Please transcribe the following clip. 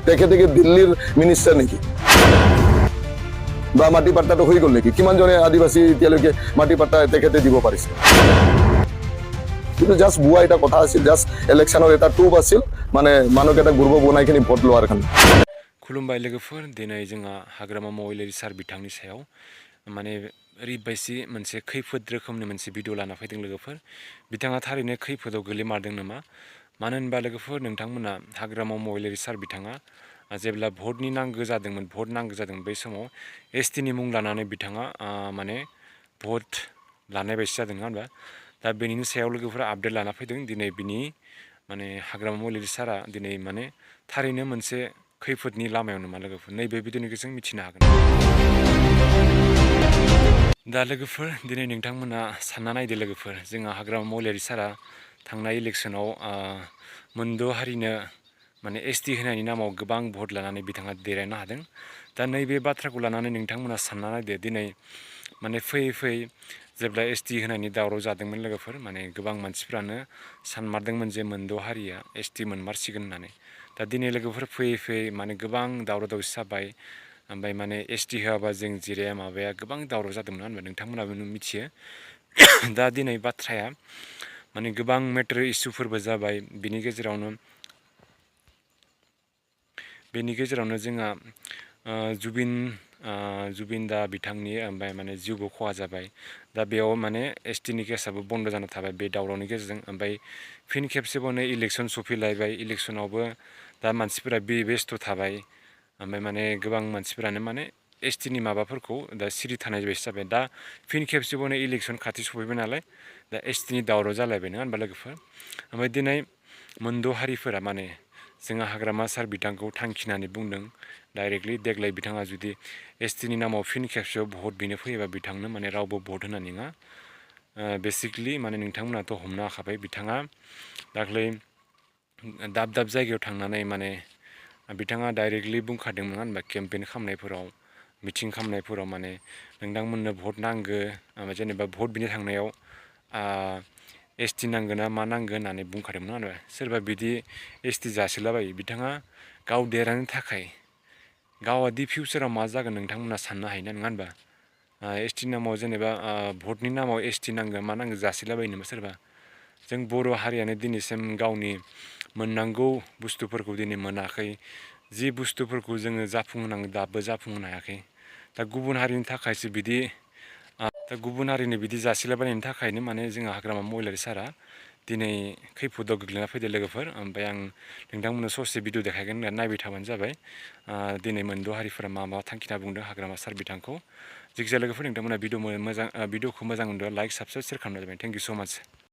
তেখেতে কি দিল্লীৰ মিনিষ্টাৰ নেকি বা মাটি পাট্টাটো হৈ গ'ল নেকি কিমানজনে আদিবাসী এতিয়ালৈকে মাটি পাট্টা তেখেতে দিব পাৰিছে কিন্তু জাষ্ট ভুৱা এটা কথা আছিল জাষ্ট ইলেকশ্যনৰ এটা টুপ আছিল মানে মানুহকেইটা গ্ৰুপ বনাইখিনি ভোট লোৱাৰ কাৰণে खुलुमबाय लोगोफोर दिनै जोंहा हाग्रामा महिलारि सार बिथांनि सायाव माने ओरैबायदि मोनसे खैफोद रोखोमनि मोनसे भिडिअ लाना फैदों लोगोफोर बिथाङा थारैनो खैफोदाव गोलैमारदों नामा मानो होनबा लोगोफोर नोंथांमोना हाग्रामा महिलारि सार बिथाङा जेब्ला भटनि नांगौ जादोंमोन भट नांगौ जादों बै समाव एसटिनि मुं लानानै बिथाङा माने भट लानाय बायदि जादों नङा होनबा दा बेनिनो सायाव लोगोफोरा आपडेट लाना फैदों दिनै बिनि माने हाग्रामा महिलारि सारा दिनै माने थारैनो मोनसे खैफोदनि लामायाव नामा लोगोफोर नैबे भिडिअनि गेजेरजों मिथिनो हागोन दा लोगोफोर दिनै नोंथांमोना सानना नायदो लोगोफोर जोंहा हाग्रामा महिलारि सारा थांनाय इलेक्सनाव मोनद' हारिनो माने एसटि होनायनि नामाव गोबां भट लानानै बिथाङा देरहानो हादों दा नैबे बाथ्राखौ लानानै नोंथांमोना सानना नायदो दिनै माने फैयै फैयै जेब्ला एसटि होनायनि दावराव जादोंमोन लोगोफोर माने गोबां मानसिफ्रानो सानमारदोंमोन जे मोनद' हारिया एसटि मोनमारसिगोन होननानै दा दिनै लोगोफोर फैयै फैयै माने गोबां दावराव दावसि जाबाय ओमफ्राय माने एसटि होआबा जों जिराया माबाया गोबां दावराव जादोंमोन होनबा नोंथांमोनाबो मिथियो दा दिनै बाथ्राया माने गोबां मेटार इसुफोरबो जाबाय बिनि गेजेरावनो जोंहा जुबिन दा बिथांनि ओमफ्राय माने जिउबो खहा जाबाय दा बेयाव माने एसटिनि केसाबो बन्द जाना थाबाय बे दावरावनि गेजेरजों ओमफ्राय फिन खेबसेबावनो इलेक्सन सफैलायबाय इलेक्सनावबो दा मानसिफोरा बेस्थ' थाबाय ओमफ्राय माने गोबां मानसिफोरानो माने एसटिनि माबाफोरखौ दा सिरि थानाय बायदि जाबाय दा फिन खेबसेबावनो इलेक्सन खाथि सफैबाय नालाय दा एसटिनि दावराव जालायबाय नङा होनबा लोगोफोर ओमफ्राय दिनै मोनद' हारिफोरा माने जोंहा हाग्रामा सार बिथांखौ थांखिनानै बुंदों डाइरेक्टलि देग्लाय बिथाङा जुदि एसटिनि नामाव फिन खेबसेयाव भट बिनो फैयोबा बिथांनो माने रावबो भट होनाय नङा बेसिकलि माने नोंथांमोनाथ' हमनो हाखाबाय बिथाङा दाख्लै दाब दाब जायगायाव थांनानै माने बिथाङा डाइरेक्टलि बुंखादोंमोन होनबा केम्पेइन खालामनायफोराव मिटिं खालामनायफोराव माने नोंथांमोननो भट नांगो जेनेबा भट बिनो थांनायाव एसटि नांगौ ना मा नांगौ होननानै बुंखादोंमोन आरो सोरबा बिदि एसटि जासिलाबायो बिथाङा गाव देरहानो थाखाय गावादि फिउचाराव मा जागोन नोंथांमोना साननो हायो ना नङा होनबा एसटि नामाव जेनेबा भटनि नामाव एसटि नांगौ मा नांगौ जासिलाबायो नामा सोरबा जों बर' हारियानो दिनैसिम गावनि मोननांगौ बुस्थुफोरखौ दिनै मोनाखै जि बुस्थुफोरखौ जोङो जाफुंहोनांगौ दाबो जाफुंहोनो हायाखै दा गुबुन हारिनि थाखायसो बिदि दा गुबुन हारिनो बिदि जासिलाबायनायनि थाखायनो माने जोंहा हाग्रामा महिलारि सारा दिनै खैफोदाव गोग्लैना फैदो लोगोफोर ओमफ्राय आं नोंथांमोननो ससे भिडिअ देखायगोन होननानै नायबाय थाबानो जाबाय दिनै मोनद' हारिफोरा मा थांखिना बुंदों हाग्रामा सार बिथांखौ जायखिजाया लोगोफोर नोंथांमोना भिडिअखौ मोजां मोनदों लाइक साबसक्राइब शेयार खालामनो जाबाय थेंक इउ स' माच